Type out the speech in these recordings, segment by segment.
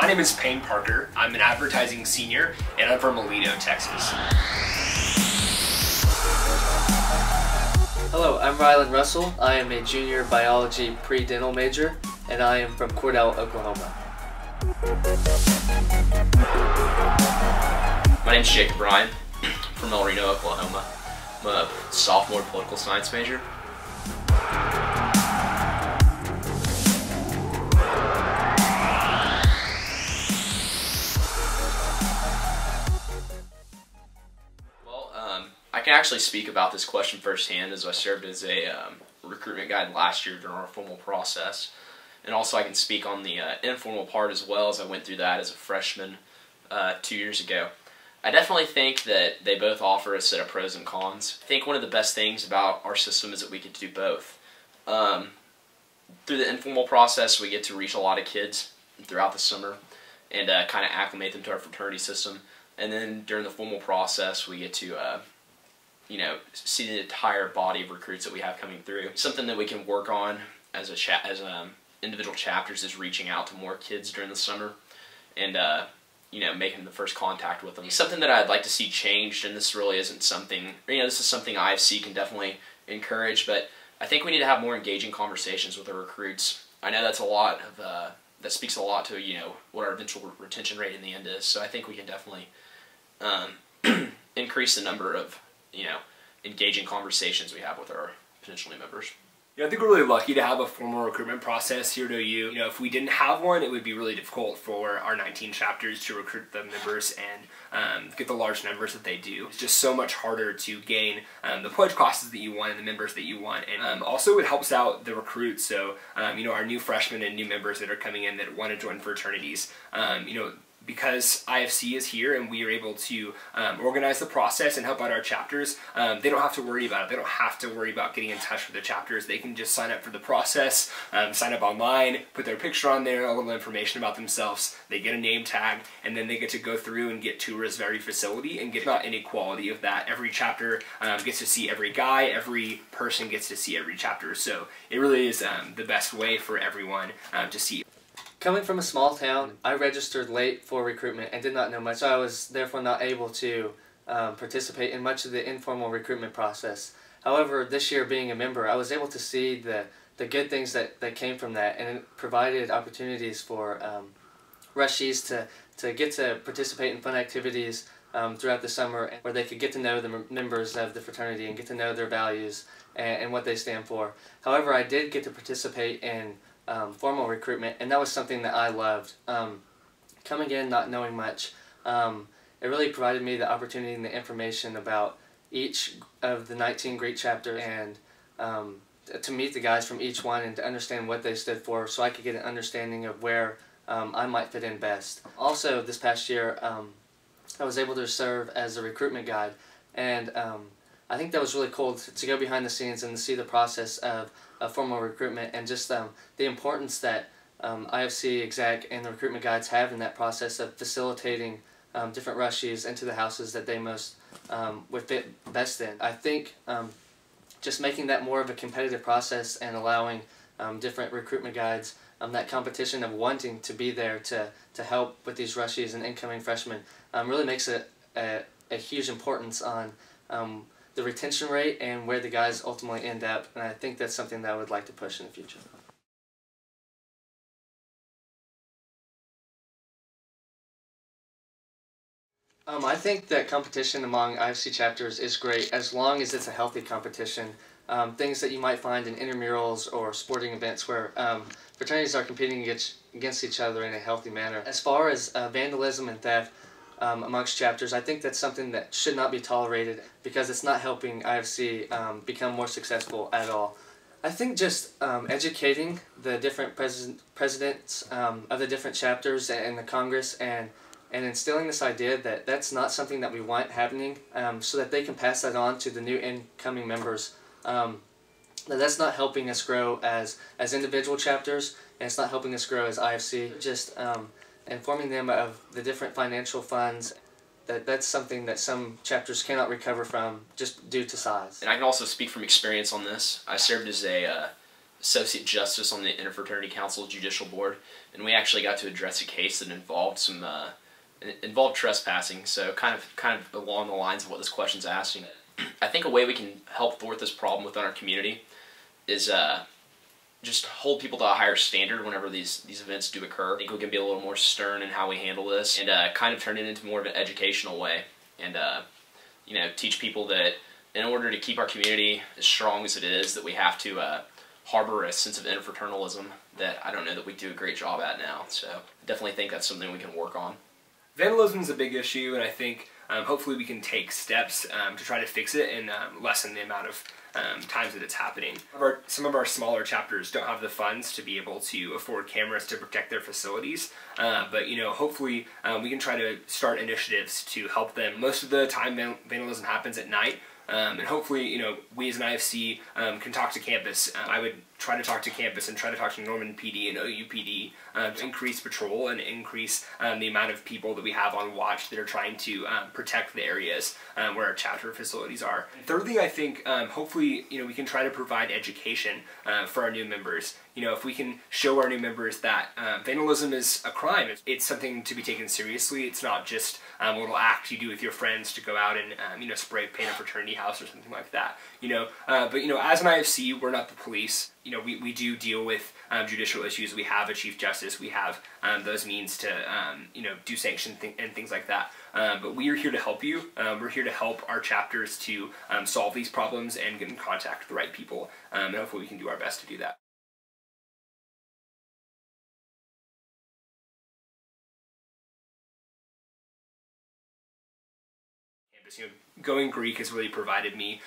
name is Payne Parker. I'm an advertising senior, and I'm from Aledo, Texas. Hello, I'm Rylan Russell. I am a junior biology pre-dental major, and I am from Cordell, Oklahoma. My name's Jacob Ryan from El Reno, Oklahoma. I'm a sophomore political science major. I can actually speak about this question firsthand, as I served as a recruitment guide last year during our formal process. And also I can speak on the informal part as well, as I went through that as a freshman 2 years ago. I definitely think that they both offer a set of pros and cons. I think one of the best things about our system is that we get to do both. Through the informal process, we get to reach a lot of kids throughout the summer and kind of acclimate them to our fraternity system. And then during the formal process, we get to see the entire body of recruits that we have coming through. Something that we can work on as individual chapters is reaching out to more kids during the summer and making the first contact with them. Something that I'd like to see changed, and this really isn't something, this is something IFC can definitely encourage, but I think we need to have more engaging conversations with our recruits. I know that's a lot of, that speaks a lot to, what our eventual retention rate in the end is, so I think we can definitely increase the number of engaging conversations we have with our potential new members. I think we're really lucky to have a formal recruitment process here at OU. If we didn't have one, it would be really difficult for our 19 chapters to recruit the members and get the large numbers that they do. It's just so much harder to gain the pledge classes that you want and the members that you want. And also it helps out the recruits. So, our new freshmen and new members that are coming in that want to join fraternities, because IFC is here and we are able to organize the process and help out our chapters, they don't have to worry about it. They don't have to worry about getting in touch with the chapters. They can just sign up for the process, sign up online, put their picture on there, a little information about themselves. They get a name tag, and then they get to go through and get tours of every facility and get not inequality of that. Every chapter gets to see every guy, every person gets to see every chapter. So it really is the best way for everyone to see. Coming from a small town, I registered late for recruitment and did not know much, so I was therefore not able to participate in much of the informal recruitment process. However, this year being a member, I was able to see the good things that came from that, and it provided opportunities for rushies to get to participate in fun activities throughout the summer, where they could get to know the members of the fraternity and get to know their values and what they stand for. However, I did get to participate in formal recruitment, and that was something that I loved. Coming in not knowing much, it really provided me the opportunity and the information about each of the 19 Greek chapters, and to meet the guys from each one and to understand what they stood for, so I could get an understanding of where I might fit in best. Also, this past year, I was able to serve as a recruitment guide, and I think that was really cool to go behind the scenes and to see the process of formal recruitment, and just the importance that IFC exec and the recruitment guides have in that process of facilitating different rushies into the houses that they most would fit best in. I think just making that more of a competitive process and allowing different recruitment guides that competition of wanting to be there to help with these rushies and incoming freshmen really makes it a huge importance on the retention rate and where the guys ultimately end up, and I think that's something that I would like to push in the future. I think that competition among IFC chapters is great as long as it's a healthy competition. Things that you might find in intramurals or sporting events where fraternities are competing against each other in a healthy manner. As far as vandalism and theft, amongst chapters, I think that's something that should not be tolerated because it's not helping IFC become more successful at all. I think just educating the different presidents of the different chapters and the Congress, and instilling this idea that that's not something that we want happening, so that they can pass that on to the new incoming members. That's not helping us grow as individual chapters, and it's not helping us grow as IFC. Just informing them of the different financial funds, that's something that some chapters cannot recover from just due to size. And I can also speak from experience on this. I served as a associate justice on the Interfraternity Council Judicial Board, and we actually got to address a case that involved some involved trespassing. So kind of along the lines of what this question's asking. I think a way we can help thwart this problem within our community is just hold people to a higher standard whenever these events do occur. I think we can be a little more stern in how we handle this, and kind of turn it into more of an educational way, and you know, teach people that in order to keep our community as strong as it is, that we have to harbor a sense of interfraternalism that I don't know that we do a great job at now. So I definitely think that's something we can work on. Vandalism is a big issue, and I think hopefully we can take steps to try to fix it and lessen the amount of times that it's happening. Some of our smaller chapters don't have the funds to be able to afford cameras to protect their facilities, but you know, hopefully we can try to start initiatives to help them. Most of the time vandalism happens at night, and hopefully, you know, we as an IFC can talk to campus. I would try to talk to campus and try to talk to Norman PD and OUPD to increase patrol and increase the amount of people that we have on watch that are trying to protect the areas where our chapter facilities are. And thirdly, I think hopefully, you know, we can try to provide education for our new members. You know, if we can show our new members that vandalism is a crime, it's something to be taken seriously. It's not just a little act you do with your friends to go out and you know, spray paint a fraternity house or something like that. You know, but you know, as an IFC, we're not the police. You know, we do deal with judicial issues. We have a Chief Justice. We have those means to you know, do sanction and things like that. But we are here to help you. We're here to help our chapters to solve these problems and get in contact with the right people. And hopefully we can do our best to do that. You know, going Greek has really provided me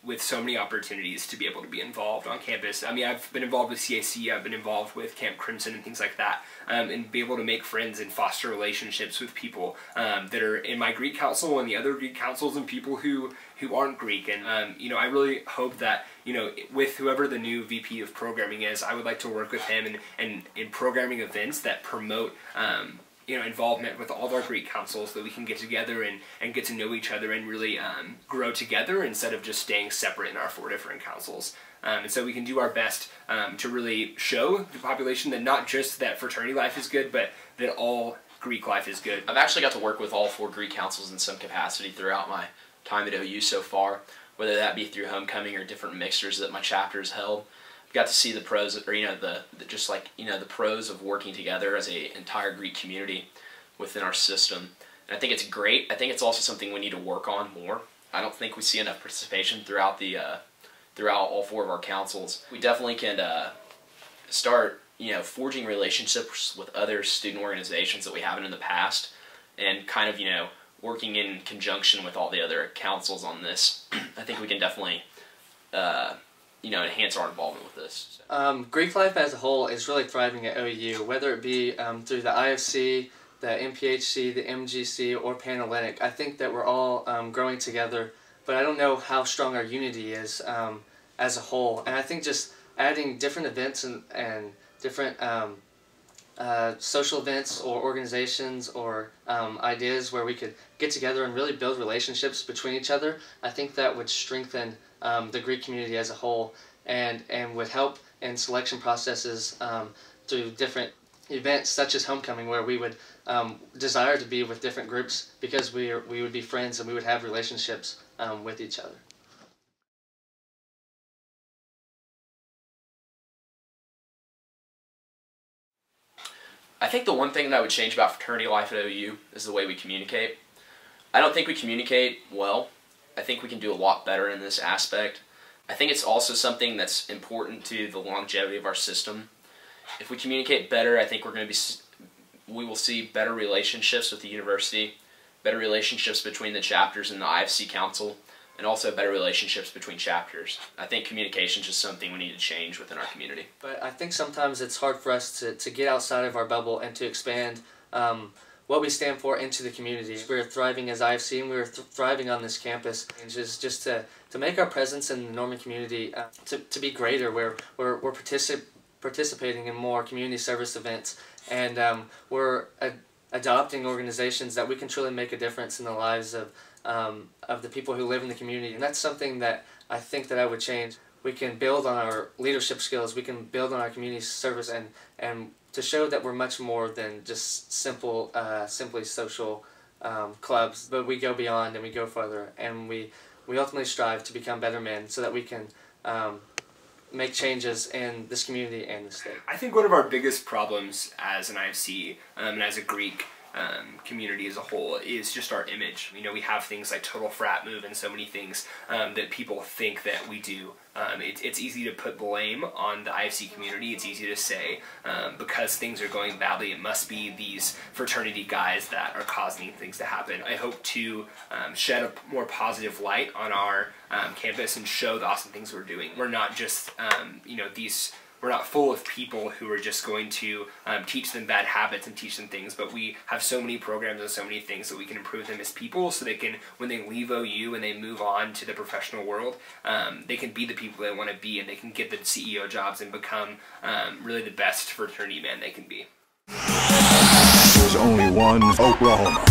with so many opportunities to be able to be involved on campus. I mean, I've been involved with CAC, I've been involved with Camp Crimson and things like that, and be able to make friends and foster relationships with people that are in my Greek council and the other Greek councils and people who aren't Greek. And you know, I really hope that, you know, with whoever the new VP of programming is, I would like to work with him and in programming events that promote you know, involvement with all of our Greek councils, that we can get together and get to know each other and really grow together instead of just staying separate in our 4 different councils. And so we can do our best to really show the population that not just that fraternity life is good, but that all Greek life is good. I've actually got to work with all 4 Greek councils in some capacity throughout my time at OU so far, whether that be through homecoming or different mixers that my chapter has held. Got to see the pros, or you know, the just like, you know, the pros of working together as a entire Greek community within our system. And I think it's great. I think it's also something we need to work on more. I don't think we see enough participation throughout the throughout all 4 of our councils. We definitely can start, you know, forging relationships with other student organizations that we haven't in the past, and kind of, you know, working in conjunction with all the other councils on this. I think we can definitely you know, enhance our involvement with this. So. Greek life as a whole is really thriving at OU, whether it be through the IFC, the MPHC, the MGC, or Panhellenic. I think that we're all growing together, but I don't know how strong our unity is as a whole. And I think just adding different events and different social events or organizations or ideas where we could get together and really build relationships between each other, I think that would strengthen the Greek community as a whole, and would help in selection processes through different events such as homecoming, where we would desire to be with different groups because we would be friends and we would have relationships with each other. I think the one thing that I would change about fraternity life at OU is the way we communicate. I don't think we communicate well. I think we can do a lot better in this aspect. I think it's also something that's important to the longevity of our system. If we communicate better, I think we will see better relationships with the university, better relationships between the chapters and the IFC council, and also better relationships between chapters. I think communication is just something we need to change within our community. But I think sometimes it's hard for us to get outside of our bubble and to expand what we stand for into the community. We're thriving as IFC, and we're thriving on this campus, and just to make our presence in the Norman community to be greater, where we're participating in more community service events, and we're adopting organizations that we can truly make a difference in the lives of the people who live in the community. And that's something that I think that I would change. we can build on our leadership skills, we can build on our community service, and to show that we're much more than just simply social clubs, but we go beyond and we go further, and we ultimately strive to become better men so that we can make changes in this community and the state. I think one of our biggest problems as an IFC and as a Greek community as a whole is just our image. You know, we have things like total frat move and so many things that people think that we do. It's easy to put blame on the IFC community. It's easy to say because things are going badly, it must be these fraternity guys that are causing things to happen. I hope to shed a more positive light on our campus and show the awesome things we're doing. We're not just, you know, we're not full of people who are just going to teach them bad habits and teach them things, but we have so many programs and so many things that we can improve them as people so they can, when they leave OU and they move on to the professional world, they can be the people they want to be, and they can get the CEO jobs and become really the best fraternity man they can be. There's only one Oklahoma.